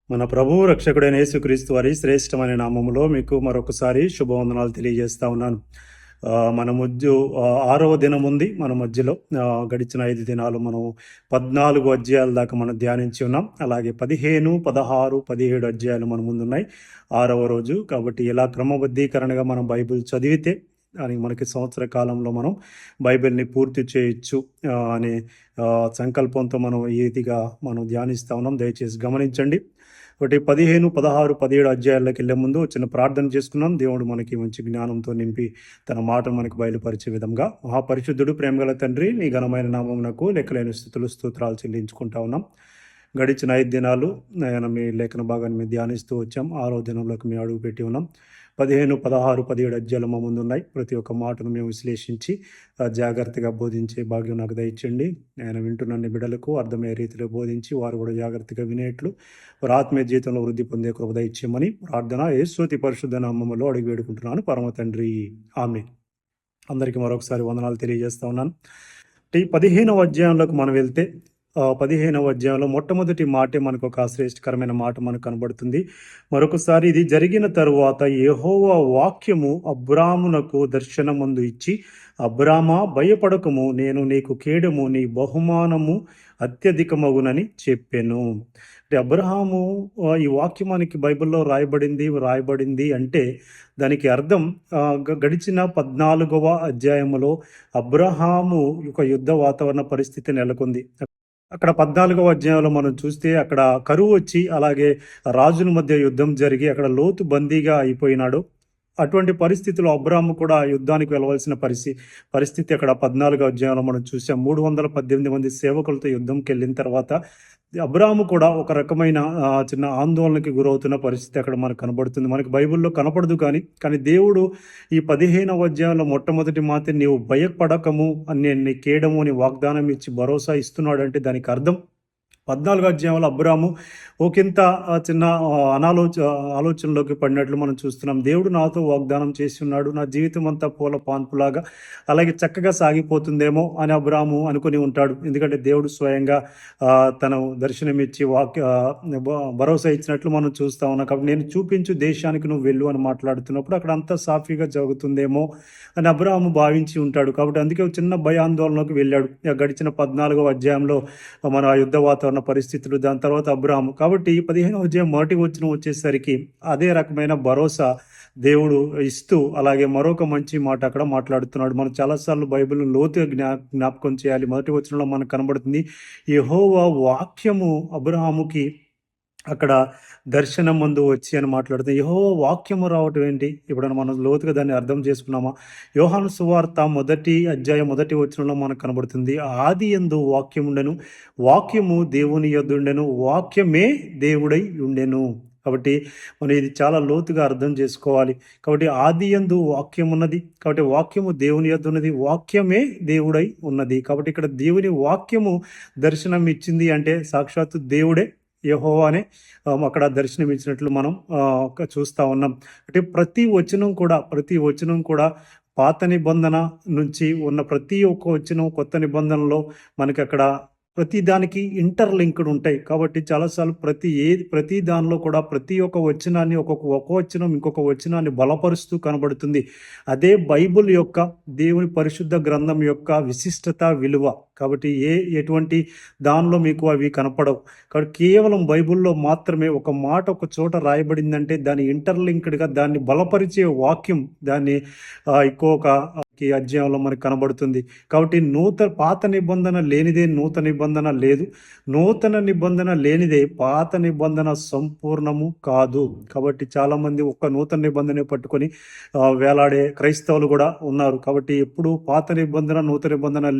మన ప్రభువు రక్షకుడైన యేసుక్రీస్తు వారి శ్రేష్టమైన నామములో మీకు మరొకసారి శుభవందనాలు తెలియజేస్తా ఉన్నాను. మన మధ్య 6వ దినం ఉంది మన మధ్యలో. గడిచిన 5 దినాలు మనం 14 అధ్యాయాల దాకా మనం ధ్యానించి ఉన్నాం. అలాగే 15, 16, 17 అధ్యాయాలు మన ముందున్నాయి 6వ రోజు. కాబట్టి ఇలా క్రమబద్ధీకరణగా మనం బైబిల్ చదివితే అని మనకి సంవత్సర కాలంలో మనం బైబిల్ని పూర్తి చేయొచ్చు అనే సంకల్పంతో మనం ఈదిగా మనం ధ్యానిస్తూ ఉన్నాం. దయచేసి గమనించండి. ఒకటి 15, 16, 17 అధ్యాయాల్లోకి వెళ్ళే ముందు చిన్న ప్రార్థన చేసుకున్నాం. దేవుడు మనకి మంచి జ్ఞానంతో నింపి తన మాటను మనకు బయలుపరిచే విధంగా. మహాపరిశుద్ధుడు, ప్రేమగల తండ్రి, నీ ఘనమైన నామమునకు లెక్కలేని స్థుతులు స్తోత్రాలు చెల్లించుకుంటా ఉన్నాం. గడిచిన 5 దినాలు ఆయన మీ లేఖన భాగాన్ని మేము ధ్యానిస్తూ వచ్చాం. 6వ దినంలోకి మేము అడుగు పెట్టి ఉన్నాం. 15, 16, 17 అధ్యాయాలు మా ముందున్నాయి. ప్రతి ఒక్క మాటను మేము విశ్లేషించి జాగ్రత్తగా బోధించే భాగ్యం నాకు దయచండి. నేను వింటున్న బిడ్డలకు అర్థమయ్యే రీతిలో బోధించి వారు కూడా జాగ్రత్తగా వినేట్లు వారు ఆత్మీయ జీవితంలో వృద్ధి పొందే కృప దయచేయమని ప్రార్థన యేసు పరిశుద్ధ నామములో అడిగి వేడుకుంటున్నాను పరమ తండ్రి, ఆమేన్. అందరికీ మరొకసారి వందనాలు తెలియజేస్తా ఉన్నాను. ఈ 15వ అధ్యాయంలోకి మనం వెళ్తే 15వ అధ్యాయంలో మొట్టమొదటి మాటే మనకు ఒక శ్రేష్టకరమైన మాట మనకు కనబడుతుంది. మరొకసారి, ఇది జరిగిన తరువాత యెహోవా వాక్యము అబ్రామునకు దర్శనమందు ఇచ్చి, అబ్రామా, భయపడకము, నేను నీకు కేడము, నీ బహుమానము అత్యధికమగునని చెప్పెను. అంటే అబ్రహాము, ఈ వాక్యం మనకి బైబిల్లో రాయబడింది అంటే దానికి అర్థం గడిచిన 14వ అధ్యాయములో అబ్రహాము ఒక యుద్ధ వాతావరణ పరిస్థితి నెలకొంది. అక్కడ 14వ అధ్యాయంలో మనం చూస్తే అక్కడ కరువు వచ్చి అలాగే రాజుల మధ్య యుద్ధం జరిగి అక్కడ లోతు బందీగా అయిపోయినాడు. అటువంటి పరిస్థితుల్లో అబ్రాము కూడా యుద్ధానికి వెళ్ళవలసిన పరిస్థితి అక్కడ 14వ అధ్యాయంలో మనం చూసాం. 318 మంది సేవకులతో యుద్ధంకి వెళ్ళిన తర్వాత అబ్రాము కూడా ఒక రకమైన చిన్న ఆందోళనకి గురవుతున్న పరిస్థితి అక్కడ మనకు కనబడుతుంది. మనకి బైబిల్లో కనపడదు కానీ దేవుడు ఈ 15వ అధ్యాయంలో మొట్టమొదటి మాట, నీవు భయపడకము అని నేను కేడము అని వాగ్దానం ఇచ్చి భరోసా ఇస్తున్నాడు. అంటే దానికి అర్థం 14వ అధ్యాయంలో అబ్రాము ఒకంత చిన్న ఆలోచనలోకి పడినట్లు మనం చూస్తున్నాం. దేవుడు నాతో వాగ్దానం చేసి ఉన్నాడు, నా జీవితం అంతా పూల పాన్పులాగా అలాగే చక్కగా సాగిపోతుందేమో అని అబ్రాము అనుకుని ఉంటాడు. ఎందుకంటే దేవుడు స్వయంగా తను దర్శనమిచ్చి భరోసా ఇచ్చినట్లు మనం చూస్తా ఉన్నాం. కాబట్టి నేను చూపించు దేశానికి నువ్వు వెళ్ళు అని మాట్లాడుతున్నప్పుడు అక్కడ అంతా సాఫీగా జరుగుతుందేమో అని అబ్రాము భావించి ఉంటాడు. కాబట్టి అందుకే చిన్న భయాందోళనలోకి వెళ్ళాడు. గడిచిన 14వ అధ్యాయంలో మన ఆ యుద్ధ వాతావరణ పరిస్థితులు, దాని తర్వాత అబ్రాము. కాబట్టి 15వ అధ్యాయం మొదటి వచనం వచ్చేసరికి అదే రకమైన భరోసా దేవుడు ఇస్తూ అలాగే మరొక మంచి మాట అక్కడ మాట్లాడుతున్నాడు. మనం చాలాసార్లు బైబిల్ లోతుగా జ్ఞాపకం చేయాలి. మొదటి వచనంలో మనకు కనబడుతుంది, యెహోవా వాక్యము అబ్రాహాముకి అక్కడ దర్శనం ముందు వచ్చి అని మాట్లాడుతుంది. యెహోవా వాక్యము రావటం ఏంటి? ఇప్పుడు మనం లోతుగా దాన్ని అర్థం చేసుకున్నామా? యోహాను సువార్త 1వ అధ్యాయం 1వ వచనంలో మనకు కనబడుతుంది, ఆదియందు వాక్యం ఉండెను, వాక్యము దేవుని యొద్ద ఉండెను, వాక్యమే దేవుడై ఉండెను. కాబట్టి మనం ఇది చాలా లోతుగా అర్థం చేసుకోవాలి. కాబట్టి ఆదియందు వాక్యం ఉన్నది, కాబట్టి వాక్యము దేవుని యొద్ద ఉన్నది, వాక్యమే దేవుడై ఉన్నది. కాబట్టి ఇక్కడ దేవుని వాక్యము దర్శనం ఇచ్చింది అంటే సాక్షాత్తు దేవుడే, యెహోవానే అక్కడ దర్శనం ఇచ్చినట్లు మనం చూస్తూ ఉన్నాం. అంటే ప్రతి వచనం కూడా పాత నిబంధన నుంచి ఉన్న ప్రతి ఒక్క వచనం కొత్త నిబంధనలో మనకి అక్కడ ప్రతి దానికి ఇంటర్లింక్డ్ ఉంటాయి. కాబట్టి చాలాసార్లు ప్రతి దానిలో కూడా ప్రతి ఒక్క వచనాన్ని ఒక వచనం ఇంకొక వచనాన్ని బలపరుస్తూ కనబడుతుంది. అదే బైబిల్ యొక్క దేవుని పరిశుద్ధ గ్రంథం యొక్క విశిష్టత, విలువ. కాబట్టి ఎటువంటి దానిలో మీకు అవి కనపడవు. కాబట్టి కేవలం బైబిల్లో మాత్రమే ఒక మాట ఒక చోట రాయబడిందంటే దాని ఇంటర్లింక్డ్గా దాన్ని బలపరిచే వాక్యం దాన్ని ఇంకొక అధ్యాయంలో మనకు కనబడుతుంది. కాబట్టి పాత నిబంధన లేనిదే నూతన నిబంధన లేదు, నూతన నిబంధన లేనిదే పాత నిబంధన సంపూర్ణము కాదు. కాబట్టి చాలామంది ఒక్క నూతన నిబంధన పట్టుకొని వేలాడే క్రైస్తవులు కూడా ఉన్నారు. కాబట్టి ఎప్పుడు పాత నిబంధన నూతన నిబంధన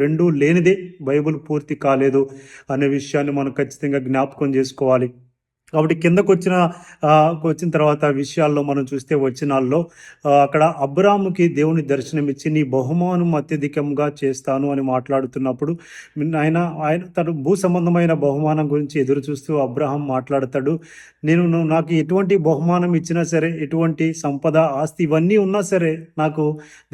రెండు లేనిదే బైబిల్ పూర్తి కాలేదు అనే విషయాన్ని మనం ఖచ్చితంగా జ్ఞాపకం చేసుకోవాలి. కాబట్టి కిందకు వచ్చిన తర్వాత విషయాల్లో మనం చూస్తే వచనాల్లో అక్కడ అబ్రాముకి దేవుని దర్శనమిచ్చి, నీ బహుమానం అత్యధికంగా చేస్తాను అని మాట్లాడుతున్నప్పుడు ఆయన తను భూ సంబంధమైన బహుమానం గురించి ఎదురు చూస్తూ అబ్రహాం మాట్లాడతాడు, నాకు ఎటువంటి బహుమానం ఇచ్చినా సరే, ఎటువంటి సంపద, ఆస్తి ఇవన్నీ ఉన్నా సరే నాకు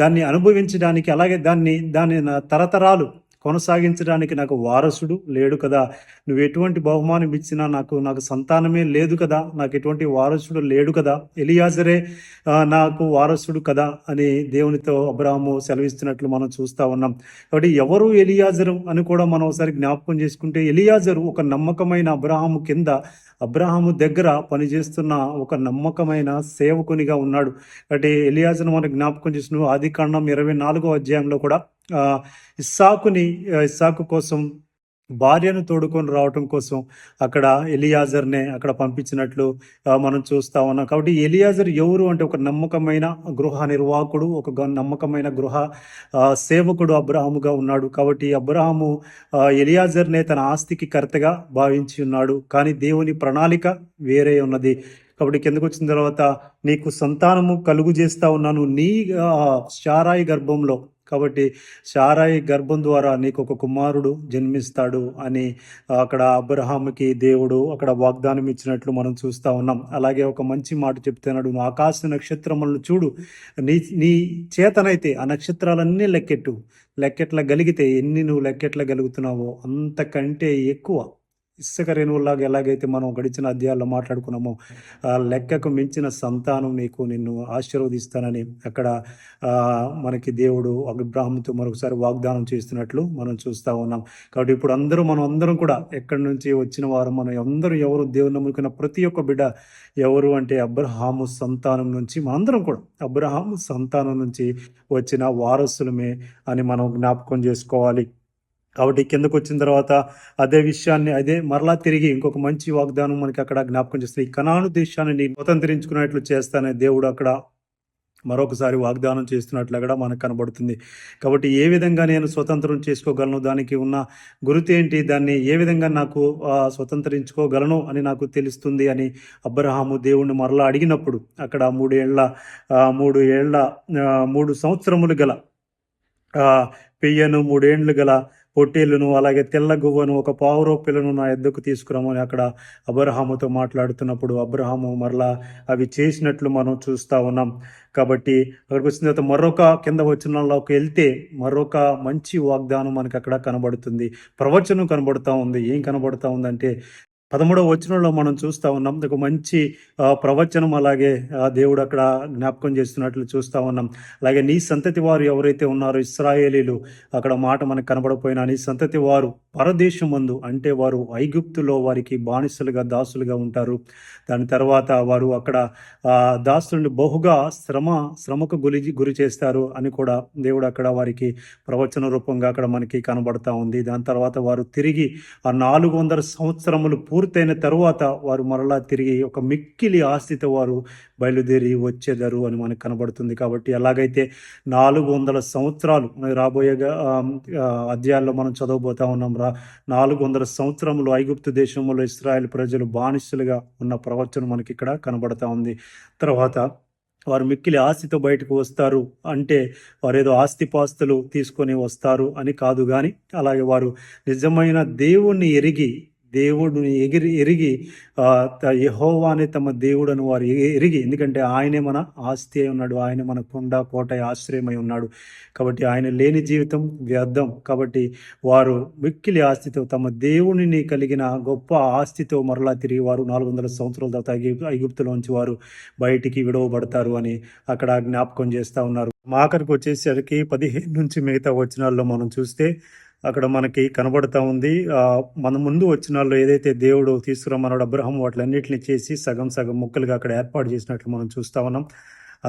దాన్ని అనుభవించడానికి, అలాగే దాన్ని తరతరాలు కొనసాగించడానికి నాకు వారసుడు లేడు కదా, నువ్వు ఎటువంటి బహుమానం ఇచ్చినా నాకు సంతానమే లేదు కదా, నాకు ఎటువంటి వారసుడు లేడు కదా, ఎలియాజరే నాకు వారసుడు కదా అని దేవునితో అబ్రహాము సెలవిస్తున్నట్లు మనం చూస్తూ ఉన్నాం. కాబట్టి ఎవరు ఎలియాజరు అని కూడా మనం ఒకసారి జ్ఞాపకం చేసుకుంటే, ఎలియాజరు ఒక నమ్మకమైన అబ్రహాము కింద, అబ్రహాము దగ్గర పనిచేస్తున్న ఒక నమ్మకమైన సేవకునిగా ఉన్నాడు. కాబట్టి ఎలియాజరును మనం జ్ఞాపకం చేసిన ఆదికాండం 24వ అధ్యాయంలో కూడా ఇస్సాకు కోసం భార్యను తోడుకొని రావటం కోసం అక్కడ ఎలియాజర్నే అక్కడ పంపించినట్లు మనం చూస్తా ఉన్నాం. కాబట్టి ఎలియాజర్ ఎవరు అంటే ఒక నమ్మకమైన గృహ నిర్వాహకుడు, ఒక నమ్మకమైన గృహ సేవకుడు అబ్రహాముగా ఉన్నాడు. కాబట్టి అబ్రహాము ఎలియాజర్నే తన ఆస్తికి కర్తగా భావించి ఉన్నాడు. కానీ దేవుని ప్రణాళిక వేరే ఉన్నది. కాబట్టి కిందకు వచ్చిన తర్వాత నీకు సంతానము కలుగు చేస్తా ఉన్నాను నీ శారాయి గర్భంలో. కాబట్టి శారాయి గర్భం ద్వారా నీకు ఒక కుమారుడు జన్మిస్తాడు అని అక్కడ అబ్రహాముకి దేవుడు అక్కడ వాగ్దానం ఇచ్చినట్లు మనం చూస్తూ ఉన్నాం. అలాగే ఒక మంచి మాట చెప్తున్నాడు, నువ్వు ఆకాశ నక్షత్రములను చూడు, నీ చేతనైతే ఆ నక్షత్రాలన్నీ లెక్కెట్లగలిగితే ఎన్ని నువ్వు లెక్కెట్లగలుగుతున్నావో అంతకంటే ఎక్కువ ఇసుక రేణువులాగా ఎలాగైతే మనం గడిచిన అధ్యాయాల్లో మాట్లాడుకున్నామో లెక్కకు మించిన సంతానం నిన్ను ఆశీర్వదిస్తానని అక్కడ మనకి దేవుడు అబ్రహాముతో మరొకసారి వాగ్దానం చేస్తున్నట్లు మనం చూస్తూ ఉన్నాం. కాబట్టి ఇప్పుడు మనం అందరం కూడా ఎక్కడి నుంచి వచ్చిన వారు, మనం అందరూ ఎవరు దేవుని నమ్ముకున్న ప్రతి ఒక్క బిడ్డ ఎవరు అంటే అబ్రహాము సంతానం నుంచి, మనందరం కూడా అబ్రహాము సంతానం నుంచి వచ్చిన వారసులమే అని మనం జ్ఞాపకం చేసుకోవాలి. కాబట్టి కిందకు వచ్చిన తర్వాత అదే మరలా తిరిగి ఇంకొక మంచి వాగ్దానం మనకి అక్కడ జ్ఞాపకం చేస్తుంది. ఈ కనాను దేశాన్ని నేను స్వతంత్రించుకునేట్లు చేస్తానని దేవుడు అక్కడ మరొకసారి వాగ్దానం చేస్తున్నట్లు కూడా మనకు కనబడుతుంది. కాబట్టి ఏ విధంగా నేను స్వతంత్రం చేసుకోగలను, దానికి ఉన్న గుర్తు ఏంటి, దాన్ని ఏ విధంగా నాకు స్వతంత్రించుకోగలను అని నాకు తెలుస్తుంది అని అబ్రహాము దేవుణ్ణి మరలా అడిగినప్పుడు అక్కడ 3 సంవత్సరములు గల పెయ్యను, 3 ఏండ్లు గల పొట్టేళ్ళను, అలాగే తెల్ల గువ్వను, ఒక పావురో పిల్లను నా ఎద్దకు తీసుకురామని అక్కడ అబ్రహాముతో మాట్లాడుతున్నప్పుడు అబ్రహాము మరలా అవి చేసినట్లు మనం చూస్తూ ఉన్నాం. కాబట్టి అక్కడికి వచ్చిన తర్వాత మరొక కింద వచనంలోకి వెళ్తే మరొక మంచి వాగ్దానం మనకి అక్కడ కనబడుతుంది, ప్రవచనం కనబడుతూ ఉంది. ఏం కనబడుతూ ఉందంటే 13వ వచనంలో మనం చూస్తూ ఉన్నాం ఒక మంచి ప్రవచనం, అలాగే దేవుడు అక్కడ జ్ఞాపకం చేస్తున్నట్లు చూస్తూ ఉన్నాం. అలాగే నీ సంతతి వారు ఎవరైతే ఉన్నారో ఇశ్రాయేలీలు, అక్కడ మాట మనకు కనబడపోయినా నీ సంతతి వారు పరదేశమందు అంటే వారు ఐగుప్తులో వారికి బానిసలుగా దాసులుగా ఉంటారు. దాని తర్వాత వారు అక్కడ దాసులను బహుగా శ్రమకు గురి చేస్తారు అని కూడా దేవుడు అక్కడ వారికి ప్రవచన రూపంగా అక్కడ మనకి కనబడతా ఉంది. దాని తర్వాత వారు తిరిగి ఆ 400 సంవత్సరములు పూర్తయిన తరువాత వారు మరలా తిరిగి ఒక మిక్కిలి ఆస్తితో వారు బయలుదేరి వచ్చేదారు అని మనకు కనబడుతుంది. కాబట్టి అలాగైతే 400 సంవత్సరాలు రాబోయే అధ్యాయాల్లో మనం చదవబోతా ఉన్నాం. 400 సంవత్సరములు ఐగుప్తు దేశంలో ఇశ్రాయేల్ ప్రజలు బానిసలుగా ఉన్న ప్రవచనం మనకి ఇక్కడ కనబడతా ఉంది. తర్వాత వారు మిక్కిలి ఆస్తితో బయటకు వస్తారు అంటే వారు ఏదో ఆస్తిపాస్తులు తీసుకొని వస్తారు అని కాదు, కానీ అలాగే వారు నిజమైన దేవుణ్ణి దేవుడిని ఎరిగి యెహోవానే తమ దేవుడని వారు ఎరిగి, ఎందుకంటే ఆయనే మన ఆస్తి అయి ఉన్నాడు, ఆయన మన కొండ కోట ఆశ్రయమై ఉన్నాడు. కాబట్టి ఆయన లేని జీవితం వ్యర్థం. కాబట్టి వారు మిక్కిలి ఆస్తితో తమ దేవునిని కలిగిన గొప్ప ఆస్తితో మరలా తిరిగి వారు 400 సంవత్సరాల తర్వాత ఐగుప్తులోంచి వారు బయటికి విడవబడతారు అని అక్కడ జ్ఞాపకం చేస్తూ ఉన్నారు. ఆఖరికి వచ్చేసరికి 15 నుంచి మిగతా వచనాల్లో మనం చూస్తే అక్కడ మనకి కనబడతా ఉంది. మన ముందు వచనాల్లో ఏదైతే దేవుడు తీసుకురమ్మన్నాడు అబ్రహాం వాటిలన్నిటిని చేసి సగం ముక్కలుగా అక్కడ ఏర్పాటు చేసినట్లు మనం చూస్తా ఉన్నాం.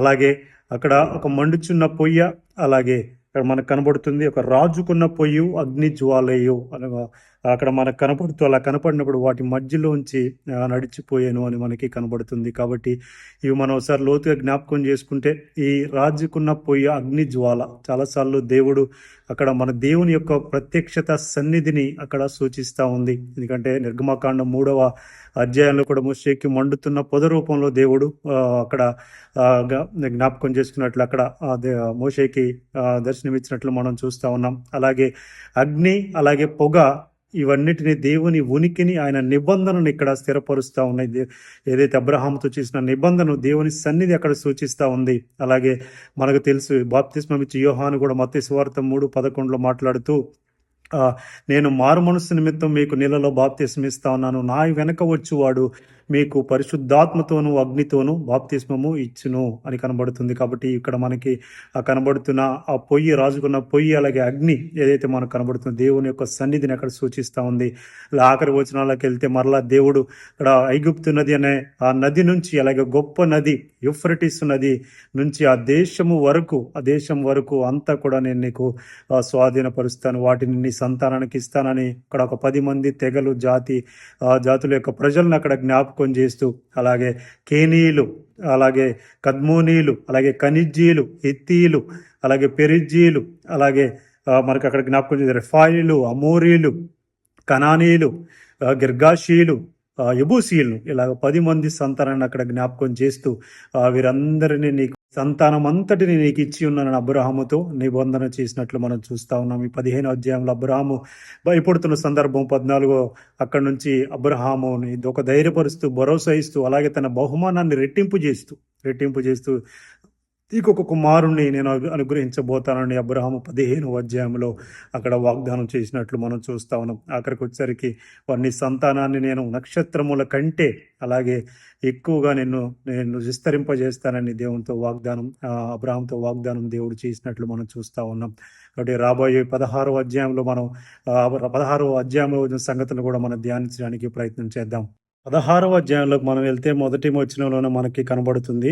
అలాగే అక్కడ ఒక మండుచున్న పొయ్య, అలాగే ఇక్కడ మనకు కనబడుతుంది ఒక రాజుకున్న పొయ్యి అగ్ని జ్వాలయు అనగా అక్కడ మనకు కనపడుతూ అలా కనపడినప్పుడు వాటి మధ్యలోంచి నడిచిపోయాను అని మనకి కనబడుతుంది. కాబట్టి ఇవి మనం ఒకసారి లోతుగా జ్ఞాపకం చేసుకుంటే ఈ రాజుకున్న పొయ్యి అగ్ని జ్వాల చాలాసార్లు దేవుడు అక్కడ మన దేవుని యొక్క ప్రత్యక్షత సన్నిధిని అక్కడ సూచిస్తూ ఉంది. ఎందుకంటే నిర్గమకాండం 3వ అధ్యాయంలో కూడా మోషేకి మండుతున్న పొద రూపంలో దేవుడు అక్కడ జ్ఞాపకం చేసుకున్నట్లు అక్కడ మోషేకి దర్శనమిచ్చినట్లు మనం చూస్తూ ఉన్నాం. అలాగే అగ్ని, అలాగే పొగ, ఇవన్నిటిని దేవుని ఉనికిని ఆయన నిబంధనను ఇక్కడ స్థిరపరుస్తూ ఉన్నాయి. ఏదైతే అబ్రహాముతో చేసిన నిబంధన దేవుని సన్నిధి అక్కడ సూచిస్తూ ఉంది. అలాగే మనకు తెలుసు బాప్తిస్మం ఇచ్చి యోహాను కూడా మత్తయి సువార్త 3:11 మాట్లాడుతూ నేను మారు మనస్సు నిమిత్తం మీకు నీళ్ళలో బాప్తిస్మం ఇస్తా ఉన్నాను. నా వెనక వచ్చువాడు మీకు పరిశుద్ధాత్మతోనూ అగ్నితోనూ బాప్తిస్మము ఇచ్చును అని కనబడుతుంది. కాబట్టి ఇక్కడ మనకి కనబడుతున్న ఆ పొయ్యి, రాజుకున్న పొయ్యి, అలాగే అగ్ని ఏదైతే మనకు కనబడుతుందో దేవుని యొక్క సన్నిధిని అక్కడ సూచిస్తూ ఉంది. ఆఖరి వచనాలకు వెళ్తే మరలా దేవుడు ఇక్కడ ఐగుప్తు నది అనే ఆ నది నుంచి, అలాగే గొప్ప నది యూఫ్రటీస్ నది నుంచి ఆ దేశం వరకు అంతా కూడా నేను నీకు స్వాధీనపరుస్తాను, వాటిని నీ సంతానానికి ఇస్తానని ఇక్కడ ఒక 10 మంది తెగలు, జాతుల యొక్క ప్రజలను అక్కడ జ్ఞాపకం చేస్తూ, అలాగే కేనీయులు, అలాగే కద్మోనీయులు, అలాగే కనిజ్జీలు, హిత్తీయులు, అలాగే పెరిజ్జీలు, అలాగే మనకు అక్కడ జ్ఞాపకం చేసే రెఫాయిలు, అమోరీలు, కనానీయులు, గిర్గాషీలు, యబూసీయులను, ఇలాగ 10 మంది సంతానాన్ని అక్కడ జ్ఞాపకం చేస్తూ వీరందరినీ నీకు సంతానం అంతటిని నీకు ఇచ్చి ఉన్నానని అబ్రహాముతో నిబంధన చేసినట్లు మనం చూస్తూ ఉన్నాం. ఈ 15వ అధ్యాయంలో అబ్రహాము భయపడుతున్న సందర్భం 14 అక్కడి నుంచి అబ్రహాముని ఒక ధైర్యపరుస్తూ, భరోసా ఇస్తూ, అలాగే తన బహుమానాన్ని రెట్టింపు చేస్తూ ఇంకొక కుమారుణ్ణి నేను అనుగ్రహించబోతానని అబ్రహాము 15వ అధ్యాయంలో అక్కడ వాగ్దానం చేసినట్లు మనం చూస్తా ఉన్నాం. ఆఖరికి వచ్చేసరికి వారిని సంతానాన్ని నేను నక్షత్రముల కంటే అలాగే ఎక్కువగా నేను విస్తరింపజేస్తానని దేవునితో వాగ్దానం, అబ్రహాంతో వాగ్దానం దేవుడు చేసినట్లు మనం చూస్తూ ఉన్నాం. కాబట్టి రాబోయే 16వ అధ్యాయంలో మనం 16వ అధ్యాయంలో సంగతులు కూడా మనం ధ్యానించడానికి ప్రయత్నం చేద్దాం. 16వ అధ్యాయంలోకి మనం వెళ్తే మొదటి వచనంలోనే మనకి కనబడుతుంది,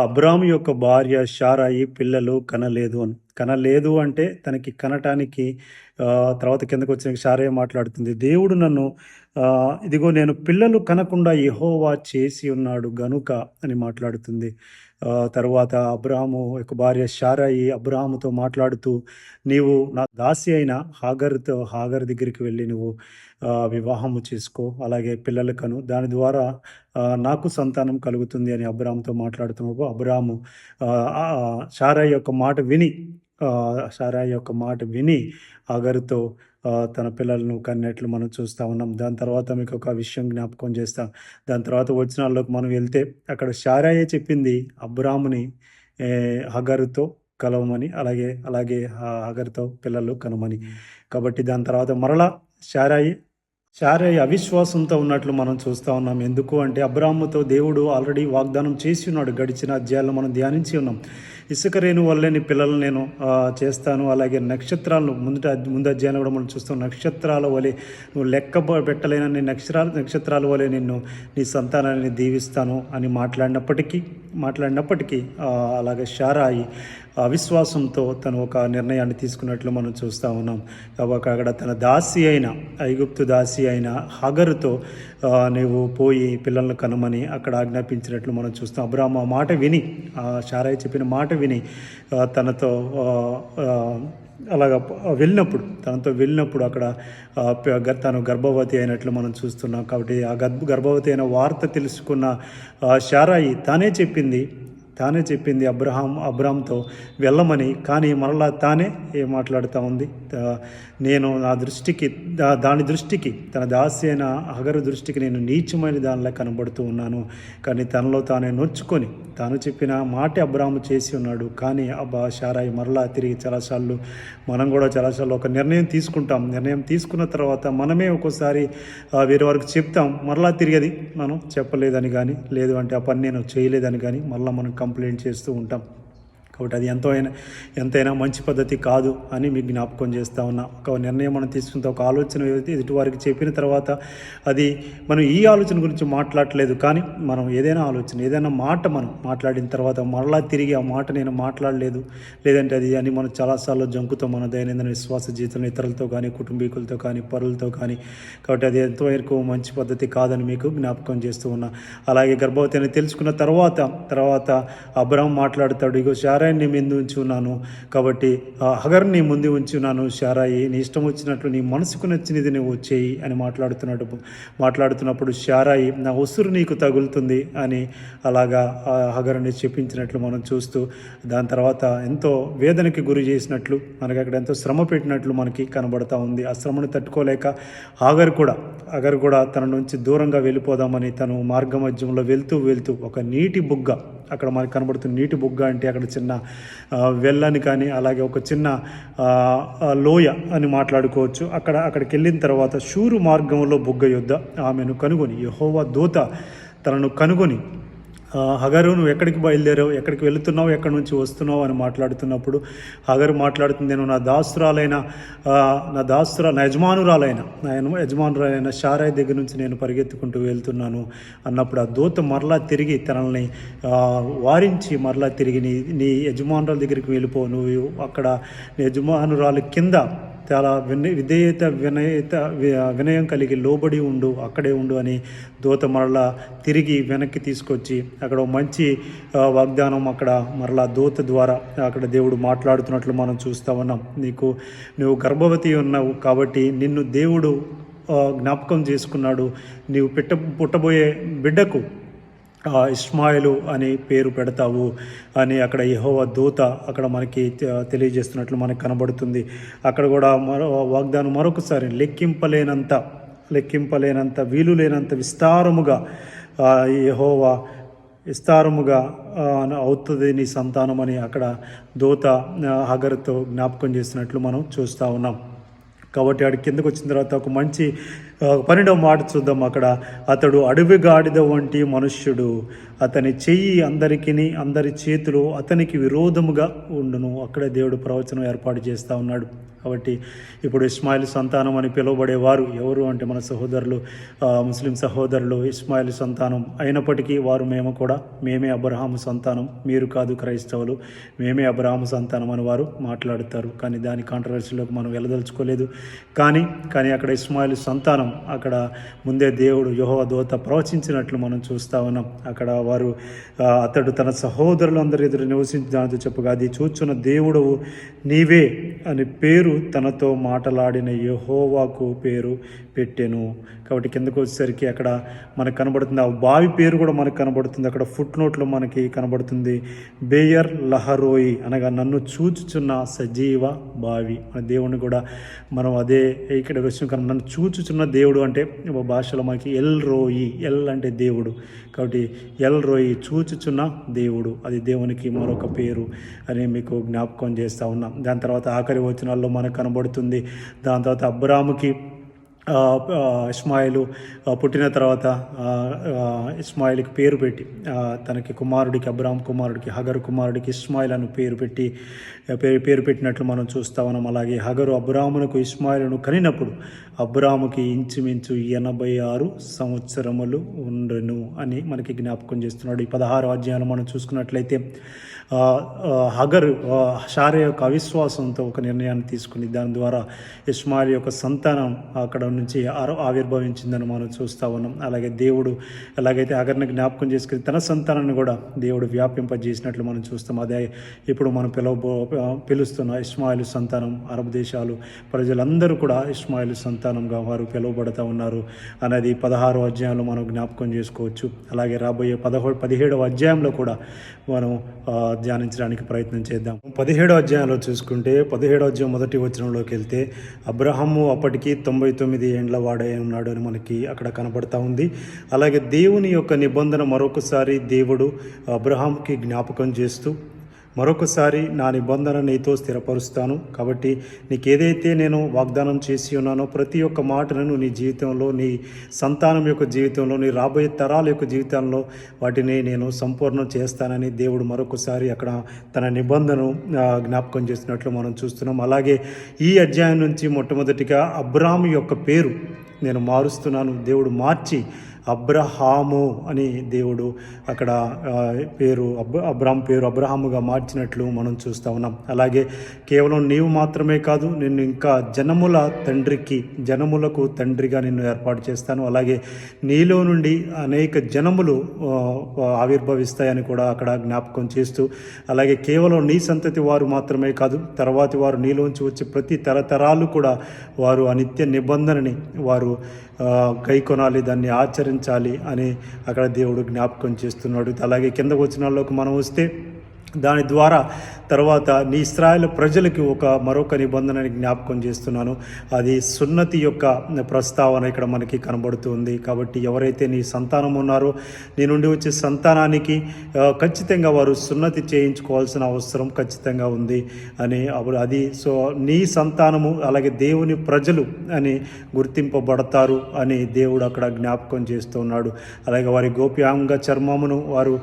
అబ్రాము యొక్క భార్య శారాయి పిల్లలు కనలేదు అంటే తనకి కనటానికి తర్వాత కిందకు వచ్చిన శారాయి మాట్లాడుతుంది, దేవుడు నన్ను ఇదిగో నేను పిల్లలు కనకుండా యెహోవా చేసి ఉన్నాడు గనుక అని మాట్లాడుతుంది. తరువాత అబ్రాము యొక్క భార్య శారాయి అబ్రాముతో మాట్లాడుతూ, నీవు నా దాసి అయిన హాగర్ దగ్గరికి వెళ్ళి నువ్వు వివాహము చేసుకో, అలాగే పిల్లలు కను, దాని ద్వారా నాకు సంతానం కలుగుతుంది అని అబ్రాముతో మాట్లాడుతున్నప్పుడు అబ్రాము శారాయి యొక్క మాట విని హాగరుతో తన పిల్లలను కన్నట్లు మనం చూస్తూ ఉన్నాం. దాని తర్వాత మీకు ఒక విషయం జ్ఞాపకం చేస్తాం. దాని తర్వాత వచనాల్లోకి మనం వెళ్తే అక్కడ శారాయే చెప్పింది అబ్రాముని హాగరుతో కలవమని, అలాగే హాగరుతో పిల్లలు కనమని. కాబట్టి దాని తర్వాత మరలా శారాయి అవిశ్వాసంతో ఉన్నట్లు మనం చూస్తూ ఉన్నాం. ఎందుకు అంటే అబ్రాముతో దేవుడు ఆల్రెడీ వాగ్దానం చేసి ఉన్నాడు. గడిచిన అధ్యాయాల్లో మనం ధ్యానించి ఉన్నాం. ఇసుక రేణు వల్లే నీ పిల్లలు నేను చేస్తాను, అలాగే నక్షత్రాలను ముందు అధ్యాయంలో కూడా మనం చూస్తాం, నక్షత్రాల వలె నువ్వు లెక్క పెట్టలేనని నక్షత్రాల వలె నీ సంతానాన్ని దీవిస్తాను అని మాట్లాడినప్పటికీ అలాగే శారాయి అవిశ్వాసంతో తను ఒక నిర్ణయాన్ని తీసుకున్నట్లు మనం చూస్తూ ఉన్నాం. కాబట్టి అక్కడ తన ఐగుప్తు దాసి అయిన హాగరుతో నీవు పోయి పిల్లలను కనమని అక్కడ ఆజ్ఞాపించినట్లు మనం చూస్తాం. అబ్రాము ఆ మాట విని, శారాయి చెప్పిన మాట విని తనతో వెళ్ళినప్పుడు అక్కడ తను గర్భవతి అయినట్లు మనం చూస్తున్నాం. కాబట్టి ఆ గర్భవతి అయిన వార్త తెలుసుకున్న శారాయి తానే చెప్పింది అబ్రామ్తో వెళ్ళమని. కానీ మరలా తానే ఏం మాట్లాడుతూ ఉంది, నేను దాని దృష్టికి తన దాసి అయిన హగరు దృష్టికి నేను నీచమైన దానిలా కనబడుతూ ఉన్నాను. కానీ తనలో తానే నొచ్చుకొని తాను చెప్పిన మాట అబ్రాము చేసి ఉన్నాడు. కానీ శారాయి మరలా తిరిగి మనం కూడా చాలాసార్లు ఒక నిర్ణయం తీసుకుంటాం. నిర్ణయం తీసుకున్న తర్వాత మనమే ఒక్కోసారి వేరే వారికి చెప్తాం, మరలా తిరిగేది మనం చెప్పలేదని కానీ, లేదు అంటే ఆ పని నేను చేయలేదని కానీ మరలా మనం కంప్లైంట్ చేస్తూ ఉంటాం. కాబట్టి అది ఎంతైనా మంచి పద్ధతి కాదు అని మీకు జ్ఞాపకం చేస్తూ ఉన్నా. ఒక నిర్ణయం మనం తీసుకుంటే ఒక ఆలోచన ఎదుటివారికి చెప్పిన తర్వాత అది మనం ఈ ఆలోచన గురించి మాట్లాడలేదు, కానీ మనం ఏదైనా మాట మనం మాట్లాడిన తర్వాత మరలా తిరిగి ఆ మాట నేను మాట్లాడలేదు, లేదంటే అది అని మనం చాలాసార్లు జంకుతాం మన దైనందిన విశ్వాస జీవితంలో, ఇతరులతో కానీ, కుటుంబీకులతో కానీ, పరులతో కానీ. కాబట్టి అది ఎంతవరకు మంచి పద్ధతి కాదని మీకు జ్ఞాపకం చేస్తూ ఉన్నా. అలాగే గర్భవతి అని తెలుసుకున్న తర్వాత అబ్రాము మాట్లాడతాడు, ఇగో శారాయి నీ ముందు ఉంచి ఉన్నాను, కాబట్టి హగర్ని ముందు ఉంచి ఉన్నాను, శారాయి నీ ఇష్టం వచ్చినట్లు నీ మనసుకు నచ్చినది నువ్వు చేయి అని మాట్లాడుతున్నప్పుడు శారాయి నా ఉసురు నీకు తగులుతుంది అని అలాగా హగర్ని చెప్పించినట్లు మనం చూస్తూ, దాని తర్వాత ఎంతో వేదనకి గురి చేసినట్లు, మనకి అక్కడ ఎంతో శ్రమ పెట్టినట్లు మనకి కనబడతా ఉంది. ఆ శ్రమను తట్టుకోలేక హగర్ కూడా తన నుంచి దూరంగా వెళ్ళిపోదామని తను మార్గమధ్యంలో వెళ్తూ ఒక నీటి బుగ్గ, అక్కడ మనకు కనబడుతున్న నీటి బుగ్గ అంటే అక్కడ చిన్న వెళ్ళని కానీ అలాగే ఒక చిన్న లోయ అని మాట్లాడుకోవచ్చు. అక్కడికి వెళ్ళిన తర్వాత షూరు మార్గంలో బుగ్గ యొద్ద ఆమెను కనుగొని యెహోవా దూత తనను కనుగొని హగరు నువ్వు ఎక్కడికి బయలుదేరావు, ఎక్కడికి వెళుతున్నావు, ఎక్కడి నుంచి వస్తున్నావు అని మాట్లాడుతున్నప్పుడు హగరు మాట్లాడుతుంది, నేను నా యజమానురాలైన శారై దగ్గర నుంచి నేను పరిగెత్తుకుంటూ వెళ్తున్నాను అన్నప్పుడు ఆ దూత మరలా తిరిగి తనల్ని వారించి మరలా తిరిగి నీ యజమానురాల దగ్గరికి వెళ్ళిపో, నువ్వు అక్కడ నీ యజమానురాలు కింద చాలా వినయం కలిగి లోబడి ఉండు, అక్కడే ఉండు అని దూత మరలా తిరిగి వెనక్కి తీసుకొచ్చి అక్కడ మంచి వాగ్దానం అక్కడ మరలా దూత ద్వారా అక్కడ దేవుడు మాట్లాడుతున్నట్లు మనం చూస్తూ ఉన్నాం. నువ్వు గర్భవతి ఉన్నావు కాబట్టి నిన్ను దేవుడు జ్ఞాపకం చేసుకున్నాడు, నీవు పుట్టబోయే బిడ్డకు ఇష్మాయిలు అని పేరు పెడతావు అని అక్కడ యెహోవా దూత అక్కడ మనకి తెలియజేస్తున్నట్లు మనకు కనబడుతుంది. అక్కడ కూడా వాగ్దానం మరొకసారి లెక్కింపలేనంత వీలు లేనంత విస్తారముగా యెహోవా విస్తారముగా అవుతుంది నీ సంతానం అని అక్కడ దూత హగరుతో జ్ఞాపకం చేస్తున్నట్లు మనం చూస్తూ ఉన్నాం. కాబట్టి ఆడి కిందకు వచ్చిన తర్వాత ఒక మంచి 12వ మాట చూద్దాం. అక్కడ అతడు అడవి గాడిద వంటి మనుష్యుడు, అతని చెయ్యి అందరి చేతులు అతనికి విరోధముగా ఉండును. అక్కడే దేవుడు ప్రవచనం ఏర్పాటు చేస్తూ ఉన్నాడు. కాబట్టి ఇప్పుడు ఇష్మాయిల్ సంతానం అని పిలువబడేవారు ఎవరు అంటే మన సహోదరులు, ముస్లిం సహోదరులు ఇష్మాయిల్ సంతానం అయినప్పటికీ వారు మేమే అబ్రహాము సంతానం, మీరు కాదు క్రైస్తవులు, మేమే అబ్రహాము సంతానం అని వారు మాట్లాడుతారు. కానీ దాని కాంట్రవర్సీలోకి మనం వెళ్ళదలుచుకోలేదు. కానీ అక్కడ ఇష్మాయిల్ సంతానం అక్కడ ముందే దేవుడు యెహోవా దూత ప్రవచించినట్లు మనం చూస్తూ ఉన్నాం. అక్కడ వారు అతడు తన సహోదరులందరి ఎదురు నివసించినట్టు చెప్పగా అది చూచున్న దేవుడు నీవే అని పేరు తనతో మాట్లాడిన యెహోవాకు పేరు పెట్టెను. కాబట్టి కిందకు వచ్చేసరికి అక్కడ మనకు కనబడుతుంది, ఆ బావి పేరు కూడా మనకు కనబడుతుంది. అక్కడ ఫుట్ నోట్లో మనకి కనబడుతుంది, బేయర్ లహరోయి అనగా నన్ను చూచుచున్న సజీవ బావి. మన దేవుని కూడా మనం అదే ఇక్కడ విషయం నన్ను చూచుచున్న దేవుడు అంటే భాషలో మనకి ఎల్ రోయి, ఎల్ అంటే దేవుడు, కాబట్టి ఎల్ రోయి చూచుచున్న దేవుడు, అది దేవునికి మరొక పేరు అని మీకు జ్ఞాపకం చేస్తూ ఉన్నాం. దాని తర్వాత ఆఖరి వచనాల్లో మనకు కనబడుతుంది. దాని తర్వాత అబ్రాముకి ఇష్మాయిలు పుట్టిన తర్వాత ఇష్మాయిల్కి పేరు పెట్టి తనకి కుమారుడికి అబ్రామ్ కుమారుడికి హగరు కుమారుడికి ఇష్మాయిల్ అని పేరు పెట్టినట్లు మనం చూస్తా ఉన్నాం. అలాగే హగరు అబ్రామునకు ఇష్మాయిలను కనినప్పుడు అబ్రాముకి ఇంచుమించు 86 సంవత్సరములు ఉండను అని మనకి జ్ఞాపకం చేస్తున్నాడు. ఈ 16వ అధ్యాయంలో మనం చూసుకున్నట్లయితే హగరు శారా యొక్క అవిశ్వాసంతో ఒక నిర్ణయాన్ని తీసుకుని దాని ద్వారా ఇష్మాయిల్ యొక్క సంతానం అక్కడ నుంచి ఆవిర్భవించిందని మనం చూస్తూ ఉన్నాం. అలాగే దేవుడు ఎలాగైతే హగర్ని జ్ఞాపకం చేసుకుని తన సంతానాన్ని కూడా దేవుడు వ్యాపింపజేసినట్లు మనం చూస్తాం. అదే ఇప్పుడు మనం పిలుస్తున్న ఇష్మాయిల్ సంతానం అరబ్ దేశాలు ప్రజలందరూ కూడా ఇష్మాయిల్ సంతానంగా వారు పిలువబడుతూ ఉన్నారు అనేది 16వ అధ్యాయంలో మనం జ్ఞాపకం చేసుకోవచ్చు. అలాగే రాబోయే 17వ అధ్యాయంలో కూడా మనం ధ్యానించడానికి ప్రయత్నం చేద్దాం. 17వ అధ్యాయంలో చూసుకుంటే 17వ అధ్యాయం మొదటి వచనంలోకి వెళ్తే అబ్రహాము అప్పటికి 99 ఏండ్ల వాడై ఉన్నాడు అని మనకి అక్కడ కనబడతా ఉంది. అలాగే దేవుని యొక్క నిబంధన మరొకసారి దేవుడు అబ్రహాంకి జ్ఞాపకం చేస్తూ మరొకసారి నా నిబంధన నీతో స్థిరపరుస్తాను, కాబట్టి నీకు ఏదైతే నేను వాగ్దానం చేసి ఉన్నానో ప్రతి ఒక్క మాటను నీ జీవితంలో, నీ సంతానం యొక్క జీవితంలో, నీ రాబోయే తరాల యొక్క జీవితంలో వాటిని నేను సంపూర్ణం చేస్తానని దేవుడు మరొకసారి అక్కడ తన నిబంధనను జ్ఞాపకం చేస్తున్నట్లు మనం చూస్తున్నాం. అలాగే ఈ అధ్యాయం నుంచి మొట్టమొదటిగా అబ్రాము యొక్క పేరు నేను మారుస్తున్నాను, దేవుడు మార్చి అబ్రహాము అని దేవుడు అక్కడ అబ్రాము పేరు అబ్రహాముగా మార్చినట్లు మనం చూస్తూ ఉన్నాం. అలాగే కేవలం నీవు మాత్రమే కాదు, నిన్ను ఇంకా జనములకు తండ్రిగా నిన్ను ఏర్పాటు చేస్తాను, అలాగే నీలో నుండి అనేక జనములు ఆవిర్భవిస్తాయని కూడా అక్కడ జ్ఞాపకం చేస్తూ, అలాగే కేవలం నీ సంతతి వారు మాత్రమే కాదు, తర్వాతి వారు నీలోంచి వచ్చే ప్రతి తరతరాలు కూడా వారు ఆ నిత్య నిబంధనని వారు గైకొనాలి, దాన్ని ఆచరించాలి అని అక్కడ దేవుడు జ్ఞాపకం చేస్తున్నాడు. అలాగే కింద వచనాల్లోకి మనం వస్తే దాని ద్వారా తర్వాత నీ ఇశ్రాయేలు ప్రజలకి మరొక నిబంధనని జ్ఞాపకం చేస్తున్నాను. అది సున్నతి యొక్క ప్రస్తావన ఇక్కడ మనకి కనబడుతుంది. కాబట్టి ఎవరైతే నీ సంతానం ఉన్నారో నీ నుండి వచ్చే సంతానానికి ఖచ్చితంగా వారు సున్నతి చేయించుకోవాల్సిన అవసరం ఖచ్చితంగా ఉంది అని అది నీ సంతానము అలాగే దేవుని ప్రజలు అని గుర్తింపబడతారు అని దేవుడు అక్కడ జ్ఞాపకం చేస్తున్నాడు. అలాగే వారి గోప్యాంగ చర్మమును వారు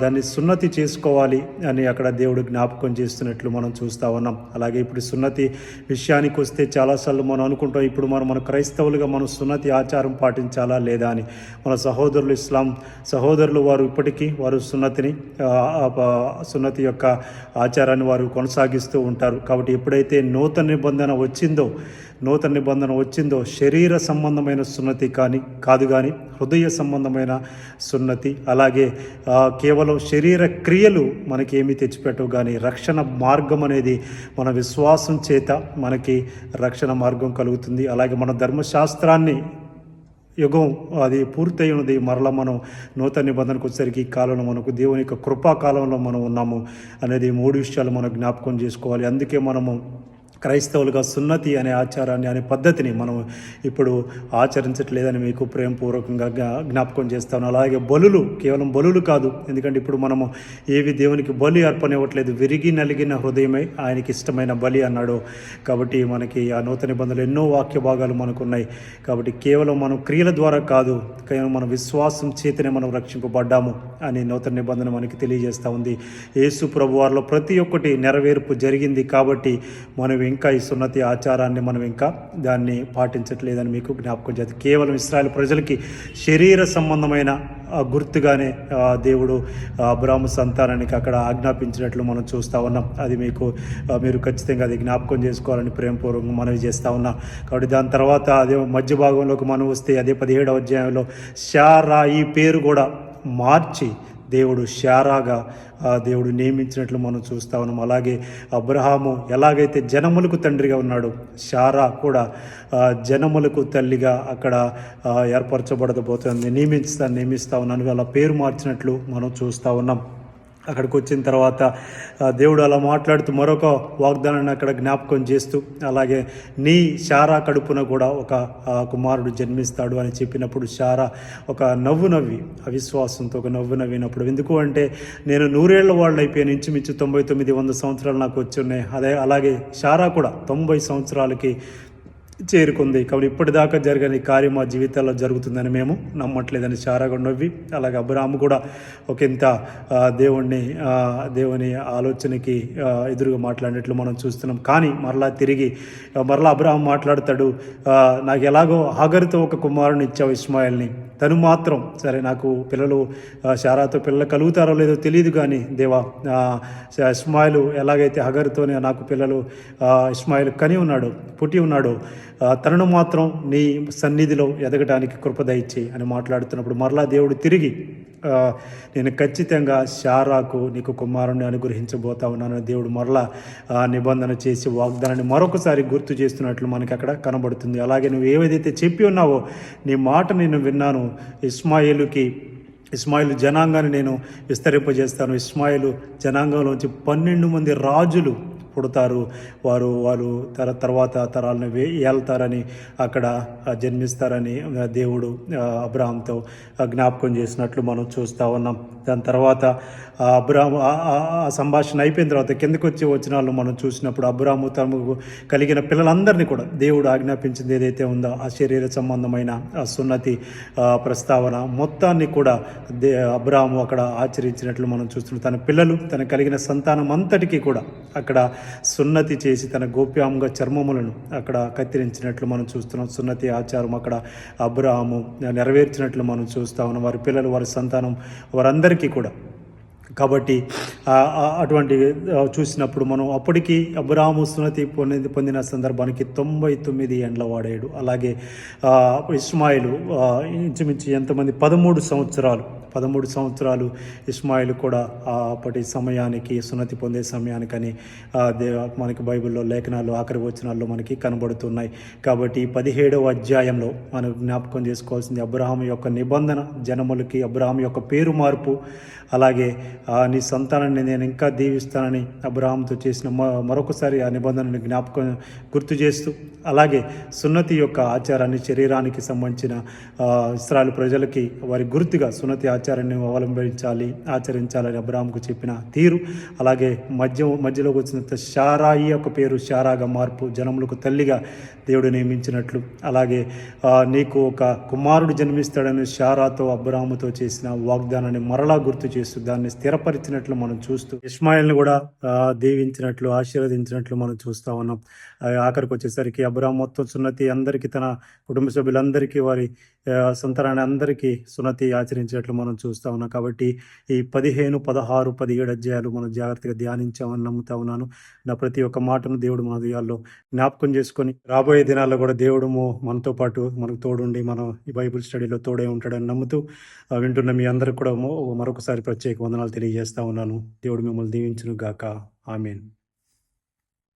దాన్ని సున్నతి చేసుకోవాలి అని అక్కడ దేవుడు జ్ఞాపకం చేస్తున్నట్లు మనం చూస్తూ ఉన్నాం. అలాగే ఇప్పుడు సున్నతి విషయానికి వస్తే చాలాసార్లు మనం అనుకుంటాం, ఇప్పుడు మన క్రైస్తవులుగా మనం సున్నతి ఆచారం పాటించాలా లేదా అని. మన సహోదరులు ఇస్లాం సహోదరులు వారు ఇప్పటికీ వారు సున్నతి యొక్క ఆచారాన్ని వారు కొనసాగిస్తూ ఉంటారు. కాబట్టి ఎప్పుడైతే నూతన నిబంధన వచ్చిందో శరీర సంబంధమైన సున్నతి కాదు కానీ హృదయ సంబంధమైన సున్నతి, అలాగే కేవలం శరీర క్రియలు మనకి ఏమీ తెచ్చిపెట్టవు కానీ రక్షణ మార్గం అనేది మన విశ్వాసం చేత మనకి రక్షణ మార్గం కలుగుతుంది. అలాగే మన ధర్మశాస్త్రాన్ని యుగం అది పూర్తయినది, మరలా మనం నూతన నిబంధనకు వచ్చేసరికి ఈ కాలంలో మనకు దేవుని యొక్క కృపాకాలంలో మనం ఉన్నాము అనేది 3 విషయాలు మనం జ్ఞాపకం చేసుకోవాలి. అందుకే మనము క్రైస్తవులుగా సున్నతి అనే ఆచారాన్ని అనే పద్ధతిని మనం ఇప్పుడు ఆచరించట్లేదని మీకు ప్రేమపూర్వకంగా జ్ఞాపకం చేస్తాను. అలాగే కేవలం బలులు కాదు, ఎందుకంటే ఇప్పుడు మనము ఏవి దేవునికి బలి అర్పణ ఇవ్వట్లేదు. విరిగి నలిగిన హృదయమే ఆయనకి ఇష్టమైన బలి అన్నాడు. కాబట్టి మనకి ఆ నూతన నిబంధనలు ఎన్నో వాక్య భాగాలు మనకున్నాయి. కాబట్టి కేవలం మనం క్రియల ద్వారా కాదు, కేవలం మన విశ్వాసం చేతనే మనం రక్షింపబడ్డాము అని నూతన నిబంధన మనకి తెలియజేస్తూ ఉంది. యేసు ప్రభు వారిలో ప్రతి ఒక్కటి నెరవేర్పు జరిగింది. కాబట్టి మనం ఇంకా ఈ సున్నతి ఆచారాన్ని మనం ఇంకా దాన్ని పాటించట్లేదని మీకు జ్ఞాపకం చేస్తుంది. కేవలం ఇశ్రాయేలు ప్రజలకి శరీర సంబంధమైన గుర్తుగానే దేవుడు అబ్రాహాము సంతానానికి అక్కడ ఆజ్ఞాపించినట్లు మనం చూస్తూ ఉన్నాం. అది మీరు ఖచ్చితంగా అది జ్ఞాపకం చేసుకోవాలని ప్రేమపూర్వకంగా మనవి చేస్తూ ఉన్నాం. కాబట్టి దాని తర్వాత అదే మధ్య భాగంలోకి మనం వస్తే అదే 17వ అధ్యాయంలో శారా ఈ పేరు కూడా మార్చి దేవుడు శారాగా దేవుడు నియమించినట్లు మనం చూస్తూ ఉన్నాం. అలాగే అబ్రహాము ఎలాగైతే జనములకు తండ్రిగా ఉన్నాడు, శారా కూడా జనములకు తల్లిగా అక్కడ ఏర్పరచబడబోతుంది. నియమిస్తా ఉన్నాను అలా పేరు మార్చినట్లు మనం చూస్తూ ఉన్నాం. అక్కడికి వచ్చిన తర్వాత దేవుడు అలా మాట్లాడుతూ మరొక వాగ్దానాన్ని అక్కడ జ్ఞాపకం చేస్తూ, అలాగే నీ శారా కడుపున కూడా ఒక కుమారుడు జన్మిస్తాడు అని చెప్పినప్పుడు శారా ఒక నవ్వు నవ్వి అవిశ్వాసంతో ఒక నవ్వు నవ్వినప్పుడు, ఎందుకు అంటే నేను 100 ఏళ్ల వాళ్ళు అయిపోయాను, ఇంచుమించు 99-100 సంవత్సరాలు నాకు వచ్చి ఉన్నాయి. అలాగే శారా కూడా 90 సంవత్సరాలకి చేరుకుంది. కాబట్టి ఇప్పటిదాకా జరగని కార్యం మా జీవితాల్లో జరుగుతుందని మేము నమ్మట్లేదని శారాగా నవ్వి, అలాగే అబ్రాహాము కూడా ఒకంత దేవుని ఆలోచనకి ఎదురుగా మాట్లాడినట్లు మనం చూస్తున్నాం. కానీ మరలా అబ్రాహాము మాట్లాడతాడు, నాకు ఎలాగో హాగరుతో ఒక కుమారుని ఇచ్చావు ఇస్మాయిల్ని, తను మాత్రం సరే నాకు శారాతో పిల్లలు కలుగుతారో లేదో తెలియదు కానీ దేవా ఇస్మాయిలు ఎలాగైతే హగరుతోనే నాకు ఇస్మాయిల్ పుట్టి ఉన్నాడు, తనను మాత్రం నీ సన్నిధిలో ఎదగడానికి కృప దయచేయి అని మాట్లాడుతున్నప్పుడు మరలా దేవుడు తిరిగి నేను ఖచ్చితంగా శారాకు నీకు కుమారుణ్ణి అనుగ్రహించబోతా ఉన్నాను దేవుడు మరలా నిబంధన చేసి వాగ్దానాన్ని మరొకసారి గుర్తు చేస్తున్నట్లు మనకి అక్కడ కనబడుతుంది. అలాగే నువ్వు ఏదైతే చెప్పి ఉన్నావో నీ మాట నేను విన్నాను, ఇస్మాయిలు జనాంగాన్ని నేను విస్తరింపజేస్తాను, ఇస్మాయిలు జనాంగంలోంచి 12 మంది రాజులు పుడతారు, వారు తర్వాత తరాలను ఏళ్తారని అక్కడ జన్మిస్తారని దేవుడు అబ్రాహాంతో జ్ఞాపకం చేసినట్లు మనం చూస్తూ ఉన్నాం. దాని తర్వాత అబ్రాహాము ఆ సంభాషణ అయిపోయిన తర్వాత కిందకు వచ్చిన వాళ్ళు మనం చూసినప్పుడు అబ్రాహాము తమకు కలిగిన పిల్లలందరినీ కూడా దేవుడు ఆజ్ఞాపించింది ఏదైతే ఉందో ఆ శరీర సంబంధమైన సున్నతి ప్రస్తావన మొత్తాన్ని కూడా అబ్రాహాము అక్కడ ఆచరించినట్లు మనం చూస్తున్నాం. తన పిల్లలు తన కలిగిన సంతానం అంతటికీ కూడా అక్కడ సున్నతి చేసి తన గోప్యాంగ చర్మములను అక్కడ కత్తిరించినట్లు మనం చూస్తున్నాం. సున్నతి ఆచారం అక్కడ అబ్రాహాము నెరవేర్చినట్లు మనం చూస్తా ఉన్నాం. వారి పిల్లలు వారి సంతానం వారందరికీ కూడా. కాబట్టి అటువంటి చూసినప్పుడు మనం అప్పటికి అబ్రాహాము సున్నతి పొందిన సందర్భానికి 99 ఏండ్ల వాడాడు. అలాగే ఇస్మాయిలు ఇంచుమించు ఎంతమంది 13 సంవత్సరాలు 13 సంవత్సరాలు ఇష్మాయిల్ కూడా అప్పటి సమయానికి సున్నతి పొందే సమయానికని మనకి బైబిల్లో లేఖనాలు ఆఖరి వచనాల్లో మనకి కనబడుతున్నాయి. కాబట్టి 17వ అధ్యాయంలో మనం జ్ఞాపకం చేసుకోవాల్సింది అబ్రహాము యొక్క నిబంధన, జనములకి అబ్రహాము యొక్క పేరు మార్పు, అలాగే నీ సంతానాన్ని నేను ఇంకా దీవిస్తానని అబ్రహాముతో చేసిన మరొకసారి ఆ నిబంధనని జ్ఞాపకం గుర్తు చేస్తూ, అలాగే సున్నతి యొక్క ఆచారాన్ని, శరీరానికి సంబంధించిన ఇశ్రాయేలు ప్రజలకి వారి గుర్తుగా సున్నతి ఆచారాన్ని ఆచరించాలని అబ్రహాముకు చెప్పిన తీరు, అలాగే మధ్యలోకి వచ్చిన షారాయి యొక్క పేరు షారాగా మార్పు, జనములకు తల్లిగా దేవుడు నియమించినట్లు, అలాగే నీకు ఒక కుమారుడు జన్మిస్తాడని షారాతో అబ్రహాముతో చేసిన వాగ్దానాన్ని మరలా గుర్తు చేస్తూ దాన్ని స్థిరపరిచినట్లు మనం చూస్తూ ఇష్మాయిల్ని కూడా దీవించినట్లు, ఆశీర్వదించినట్లు మనం చూస్తూ ఉన్నాం. ఆఖరికి వచ్చేసరికి అబ్రహాం మొత్తం సున్నతి అందరికీ, తన కుటుంబ సభ్యులందరికీ, వారి సంతానాన్ని అందరికీ సున్నతి ఆచరించినట్లు మనం చూస్తూ ఉన్నాం. కాబట్టి ఈ 15, 16, 17 అధ్యాయాలు మనం జాగ్రత్తగా ధ్యానించామని నమ్ముతా ఉన్నాను. నా ప్రతి ఒక్క మాటను దేవుడు మన హృదయాల్లో జ్ఞాపకం చేసుకొని రాబోయే దినాల్లో కూడా దేవుడు మనతో పాటు మనకు తోడుండి మనం ఈ బైబిల్ స్టడీలో తోడే ఉంటాడని నమ్ముతూ వింటున్న మీ అందరికి కూడా మరొకసారి ప్రత్యేక వందనాలు తెలియజేస్తా ఉన్నాను. దేవుడు మిమ్మల్ని దీవించును గాక. ఆమేన్.